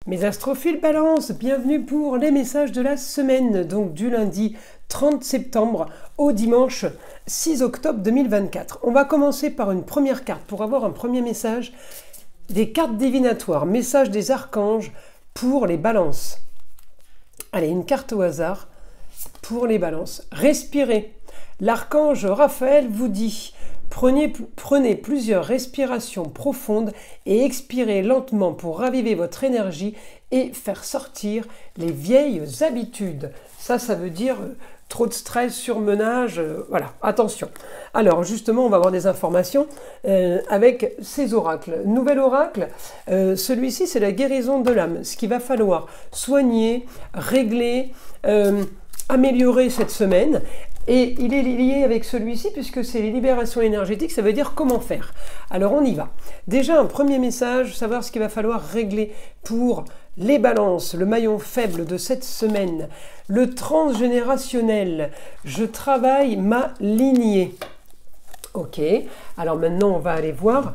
Mes astrophiles balance, bienvenue pour les messages de la semaine, donc du lundi 30 septembre au dimanche 6 octobre 2024. On va commencer par une première carte pour avoir un premier message des cartes divinatoires, message des archanges pour les balances. Allez, une carte au hasard pour les balances. Respirez. L'archange Raphaël vous dit: Prenez plusieurs respirations profondes et expirez lentement pour raviver votre énergie et faire sortir les vieilles habitudes. Ça veut dire trop de stress, surmenage, voilà, attention. Alors justement, on va avoir des informations avec ces oracles. Nouvel oracle, celui-ci c'est la guérison de l'âme. Ce qu'il va falloir soigner, régler, améliorer cette semaine. Et il est lié avec celui-ci puisque c'est les libérations énergétiques, ça veut dire comment faire. Alors on y va. Déjà un premier message, savoir ce qu'il va falloir régler pour les balances, le maillon faible de cette semaine. Le transgénérationnel, je travaille ma lignée. Ok, alors maintenant on va aller voir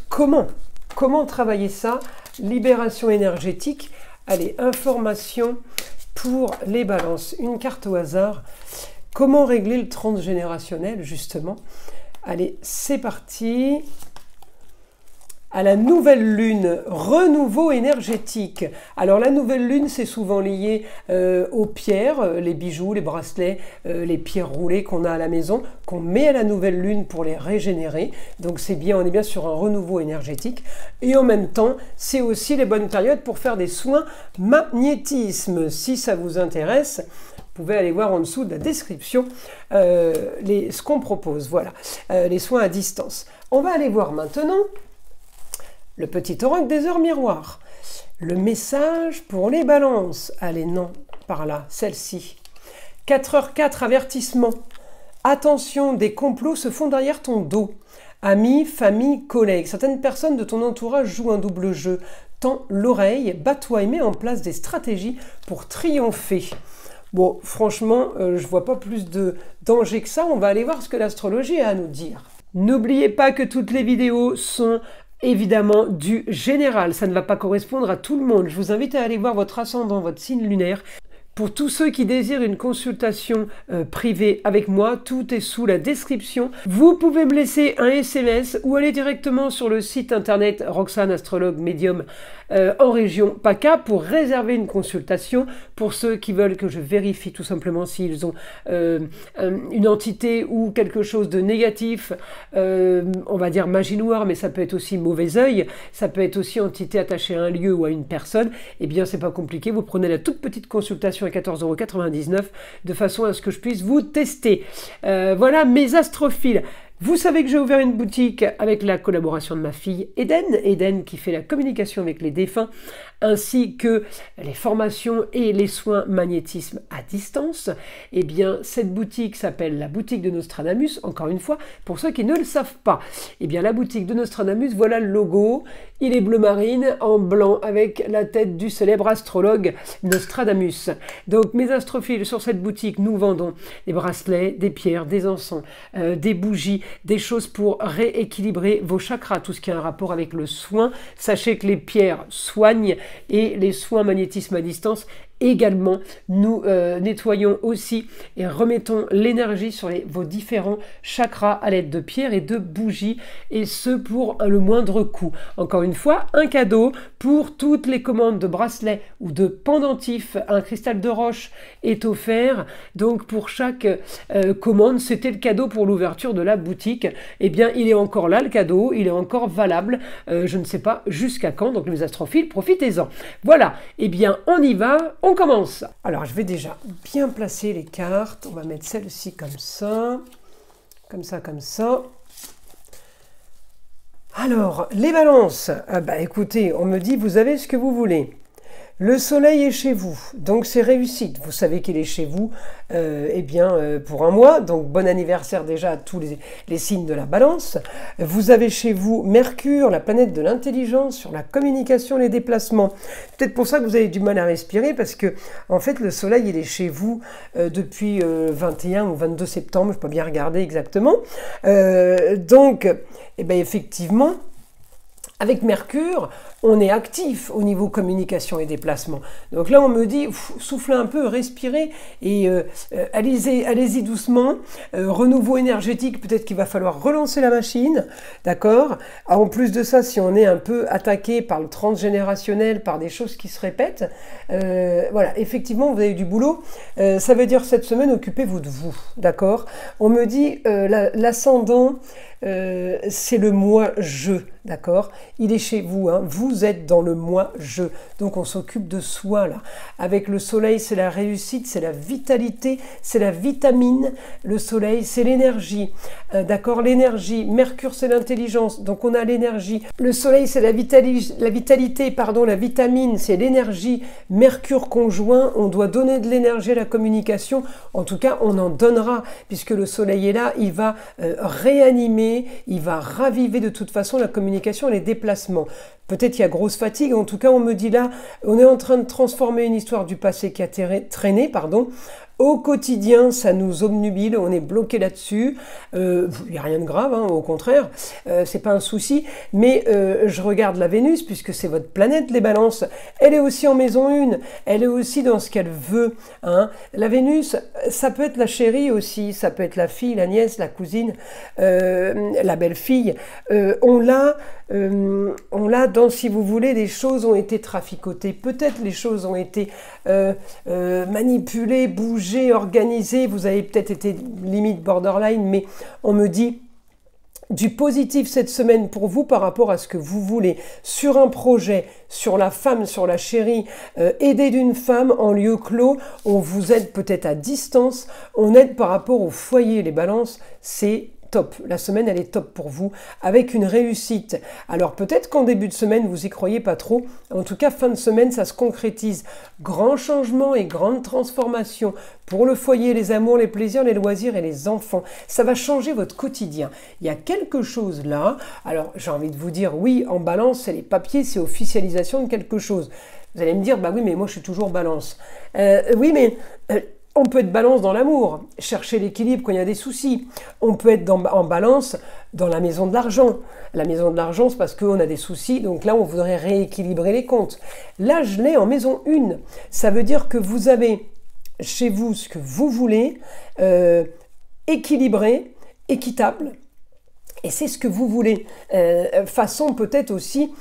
comment travailler ça. Libération énergétique, allez, information pour les balances. Une carte au hasard. Comment régler le transgénérationnel, justement? Allez, c'est parti. À la nouvelle lune, renouveau énergétique. Alors la nouvelle lune, c'est souvent lié aux pierres, les bijoux, les bracelets, les pierres roulées qu'on a à la maison, qu'on met à la nouvelle lune pour les régénérer. Donc c'est bien, on est bien sur un renouveau énergétique. Et en même temps, c'est aussi les bonnes périodes pour faire des soins magnétisme. Si ça vous intéresse, vous pouvez aller voir en dessous de la description ce qu'on propose. Voilà, les soins à distance. On va aller voir maintenant le petit oracle des heures miroirs. Le message pour les balances. Allez, non, par là, celle-ci. 4h04, avertissement. Attention, des complots se font derrière ton dos. Amis, famille, collègues. Certaines personnes de ton entourage jouent un double jeu. Tends l'oreille, bats-toi et mets en place des stratégies pour triompher. Bon, franchement, je vois pas plus de danger que ça. On va aller voir ce que l'astrologie a à nous dire. N'oubliez pas que toutes les vidéos sont évidemment du général. Ça ne va pas correspondre à tout le monde. Je vous invite à aller voir votre ascendant, votre signe lunaire. Pour tous ceux qui désirent une consultation privée avec moi, tout est sous la description. Vous pouvez me laisser un SMS ou aller directement sur le site internet Roxane Astrologue Médium en région PACA pour réserver une consultation. Pour ceux qui veulent que je vérifie tout simplement s'ils ont une entité ou quelque chose de négatif, on va dire magie noire, mais ça peut être aussi mauvais œil, ça peut être aussi entité attachée à un lieu ou à une personne. Eh bien, c'est pas compliqué, vous prenez la toute petite consultation à 14,99 € de façon à ce que je puisse vous tester. Voilà mes astrophiles. Vous savez que j'ai ouvert une boutique avec la collaboration de ma fille Eden qui fait la communication avec les défunts, ainsi que les formations et les soins magnétisme à distance. Eh bien, cette boutique s'appelle la boutique de Nostradamus, encore une fois, pour ceux qui ne le savent pas. Eh bien, la boutique de Nostradamus, voilà le logo. Il est bleu marine en blanc avec la tête du célèbre astrologue Nostradamus. Donc, mes astrophiles, sur cette boutique, nous vendons des bracelets, des pierres, des encens, des bougies, des choses pour rééquilibrer vos chakras, tout ce qui a un rapport avec le soin. Sachez que les pierres soignent et les soins magnétisme à distance également. Nous nettoyons aussi et remettons l'énergie sur vos différents chakras à l'aide de pierres et de bougies, et ce pour le moindre coût. Encore une fois, un cadeau pour toutes les commandes de bracelets ou de pendentifs. Un cristal de roche est offert. Donc pour chaque commande, c'était le cadeau pour l'ouverture de la boutique. Eh bien, il est encore là, le cadeau, il est encore valable. Je ne sais pas jusqu'à quand. Donc les astrophiles, profitez-en. Voilà, eh bien, on y va. On commence. Alors, je vais déjà bien placer les cartes. On va mettre celle-ci comme ça. Comme ça, comme ça. Alors, les balances. Ah bah, écoutez, on me dit, vous avez ce que vous voulez. Le soleil est chez vous, donc c'est réussite. Vous savez qu'il est chez vous pour un mois, donc bon anniversaire déjà à tous les signes de la balance. Vous avez chez vous Mercure, la planète de l'intelligence, sur la communication, les déplacements. Peut-être pour ça que vous avez du mal à respirer, parce que en fait le soleil il est chez vous depuis 21 ou 22 septembre, je ne peux pas bien regarder exactement. Donc, effectivement, Avec Mercure, on est actif au niveau communication et déplacement. Donc là, on me dit, soufflez un peu, respirez et allez-y doucement. Renouveau énergétique, peut-être qu'il va falloir relancer la machine, d'accord? En plus de ça, si on est un peu attaqué par le transgénérationnel, par des choses qui se répètent, voilà, effectivement, vous avez du boulot. Ça veut dire cette semaine, occupez-vous de vous, d'accord? On me dit, l'ascendant, c'est le moi-je, d'accord? Il est chez vous, hein? Vous êtes dans le moi-je, donc on s'occupe de soi là. Avec le soleil, c'est la réussite, c'est la vitalité, c'est la vitamine. Le soleil, c'est l'énergie, d'accord? L'énergie, Mercure, c'est l'intelligence, donc on a l'énergie. Le soleil, c'est la vitalité, pardon, la vitamine, c'est l'énergie. Mercure conjoint, on doit donner de l'énergie à la communication, en tout cas, on en donnera, puisque le soleil est là, il va réanimer, il va raviver de toute façon la communication et les déplacements. Peut-être il y a grosse fatigue, en tout cas on me dit là, on est en train de transformer une histoire du passé qui a traîné, pardon. Au quotidien, ça nous obnubile, on est bloqué là-dessus. Il n'y a rien de grave, hein, au contraire, c'est pas un souci. Mais je regarde la Vénus, puisque c'est votre planète, les balances. Elle est aussi en maison 1, elle est aussi dans ce qu'elle veut. Hein. La Vénus, ça peut être la chérie aussi, ça peut être la fille, la nièce, la cousine, la belle-fille. On l'a dans, si vous voulez, des choses ont été traficotées. Peut-être les choses ont été manipulées, bougées, organisées. Vous avez peut-être été limite borderline, mais on me dit du positif cette semaine pour vous par rapport à ce que vous voulez. Sur un projet, sur la femme, sur la chérie, aider d'une femme en lieu clos, on vous aide peut-être à distance, on aide par rapport au foyer. Les balances, c'est top. La semaine, elle est top pour vous, avec une réussite. Alors peut-être qu'en début de semaine, vous y croyez pas trop. En tout cas, fin de semaine, ça se concrétise. Grand changement et grande transformation pour le foyer, les amours, les plaisirs, les loisirs et les enfants. Ça va changer votre quotidien. Il y a quelque chose là. Alors, j'ai envie de vous dire, oui, en balance, c'est les papiers, c'est officialisation de quelque chose. Vous allez me dire, bah oui, mais moi, je suis toujours balance. Oui, mais... on peut être balance dans l'amour, chercher l'équilibre quand il y a des soucis. On peut être en balance dans la maison de l'argent. La maison de l'argent, c'est parce qu'on a des soucis, donc là, on voudrait rééquilibrer les comptes. Là, je l'ai en maison 1. Ça veut dire que vous avez chez vous ce que vous voulez, équilibré, équitable. Et c'est ce que vous voulez. Façon peut-être aussi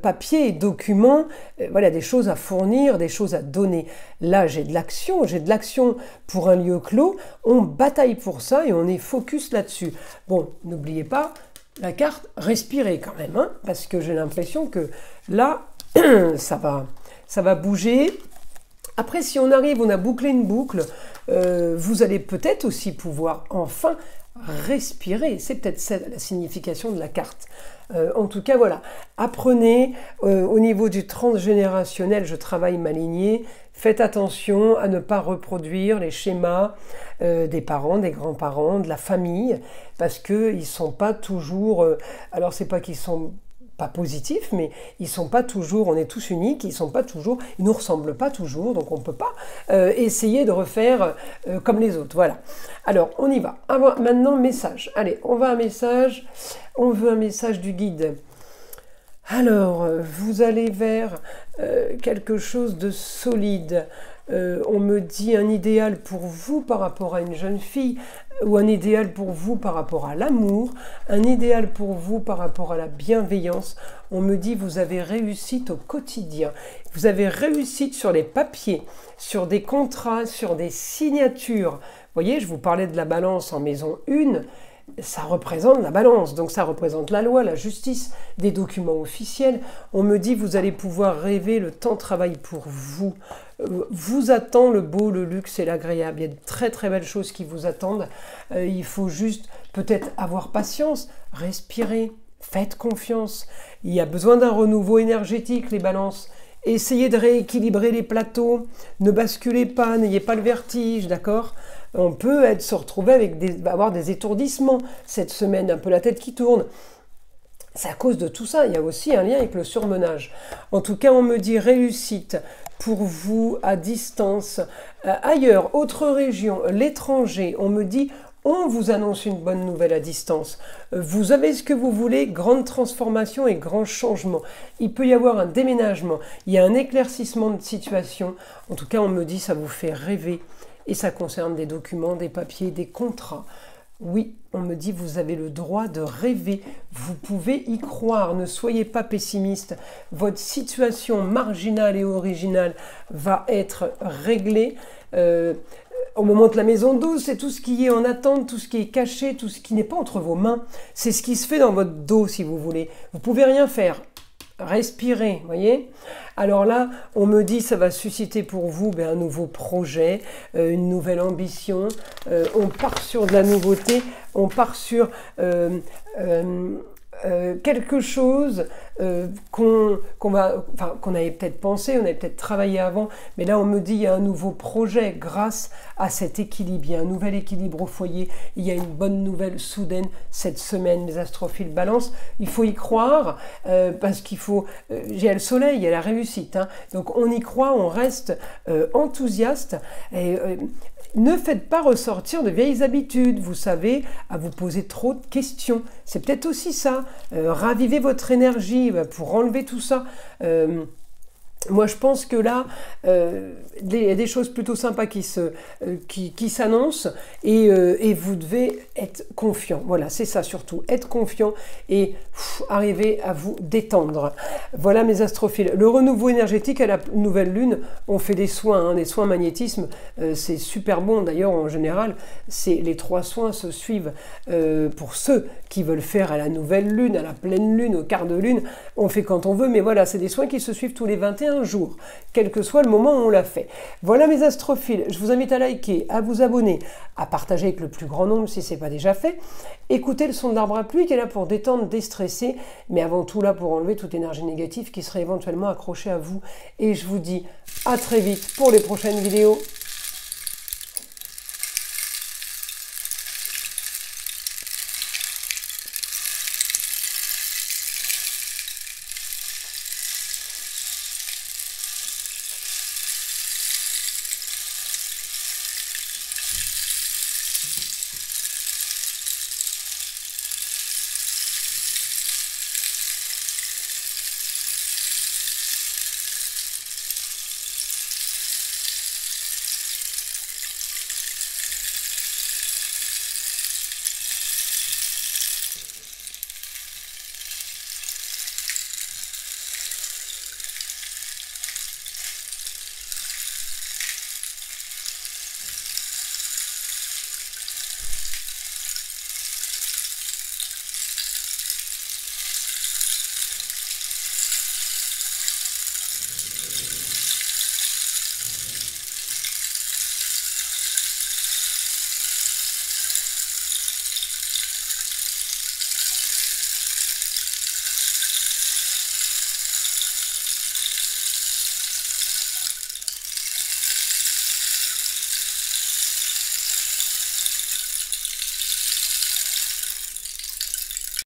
papier et documents, voilà, des choses à fournir, des choses à donner. Là, j'ai de l'action pour un lieu clos. On bataille pour ça et on est focus là-dessus. Bon, n'oubliez pas la carte, respirez quand même, hein, parce que j'ai l'impression que là, ça va bouger. Après, si on arrive, on a bouclé une boucle, vous allez peut-être aussi pouvoir enfin respirer. C'est peut-être ça la signification de la carte. En tout cas, voilà. Apprenez au niveau du transgénérationnel, je travaille ma lignée. Faites attention à ne pas reproduire les schémas des parents, des grands-parents, de la famille, parce qu'ils ne sont pas toujours... alors, c'est pas qu'ils sont pas positifs, mais ils sont pas toujours, on est tous uniques, ils nous ressemblent pas toujours, donc on peut pas essayer de refaire comme les autres. Voilà. Alors, on y va. Maintenant, message. Allez, on va à un message. On veut un message du guide. Alors, vous allez vers quelque chose de solide. On me dit un idéal pour vous par rapport à une jeune fille, ou un idéal pour vous par rapport à l'amour, un idéal pour vous par rapport à la bienveillance. On me dit vous avez réussite au quotidien, vous avez réussite sur les papiers, sur des contrats, sur des signatures. Vous voyez, je vous parlais de la balance en maison 1, ça représente la balance, donc ça représente la loi, la justice, des documents officiels. On me dit vous allez pouvoir rêver, le temps travaille pour vous. Vous attend le beau, le luxe et l'agréable. Il y a de très très belles choses qui vous attendent. Il faut juste peut-être avoir patience, respirer, faites confiance. Il y a besoin d'un renouveau énergétique, les balances. Essayez de rééquilibrer les plateaux, ne basculez pas, n'ayez pas le vertige, d'accord ? On peut se retrouver avec avoir des étourdissements cette semaine, un peu la tête qui tourne. C'est à cause de tout ça, il y a aussi un lien avec le surmenage. En tout cas, on me dit réussite pour vous à distance, ailleurs, autre région, l'étranger. On me dit On vous annonce une bonne nouvelle à distance. Vous avez ce que vous voulez, grande transformation et grand changement. Il peut y avoir un déménagement, il y a un éclaircissement de situation. En tout cas, on me dit ça vous fait rêver et ça concerne des documents, des papiers, des contrats. Oui, on me dit vous avez le droit de rêver, vous pouvez y croire, ne soyez pas pessimiste. Votre situation marginale et originale va être réglée. On me montre la maison 12, c'est tout ce qui est en attente, tout ce qui est caché, tout ce qui n'est pas entre vos mains. C'est ce qui se fait dans votre dos, si vous voulez. Vous pouvez rien faire. Respirez, voyez. Alors là, on me dit ça va susciter pour vous un nouveau projet, une nouvelle ambition. On part sur de la nouveauté, on part sur quelque chose qu'on avait peut-être pensé, on avait peut-être travaillé avant, mais là on me dit il y a un nouveau projet grâce à cet équilibre, il y a un nouvel équilibre au foyer, il y a une bonne nouvelle soudaine cette semaine, les astrophiles balance, il faut y croire parce qu'il faut, j'ai le soleil, il y a la réussite, hein, donc on y croit, on reste enthousiaste et ne faites pas ressortir de vieilles habitudes, vous savez, à vous poser trop de questions. C'est peut-être aussi ça. Ravivez votre énergie pour enlever tout ça. Moi, je pense que là, il y a des choses plutôt sympas qui s'annoncent et vous devez être confiant. Voilà, c'est ça surtout, être confiant et arriver à vous détendre. Voilà mes astrophiles. Le renouveau énergétique à la nouvelle lune, on fait des soins, hein, des soins magnétisme, c'est super bon. D'ailleurs, en général, les 3 soins se suivent pour ceux qui veulent faire à la nouvelle lune, à la pleine lune, au quart de lune. On fait quand on veut, mais voilà, c'est des soins qui se suivent tous les 21 jours, quel que soit le moment où on l'a fait. Voilà mes astrophiles, je vous invite à liker, à vous abonner, à partager avec le plus grand nombre si ce n'est pas déjà fait. Écoutez le son de l'arbre à pluie qui est là pour détendre, déstresser, mais avant tout là pour enlever toute énergie négative qui serait éventuellement accrochée à vous. Et je vous dis à très vite pour les prochaines vidéos.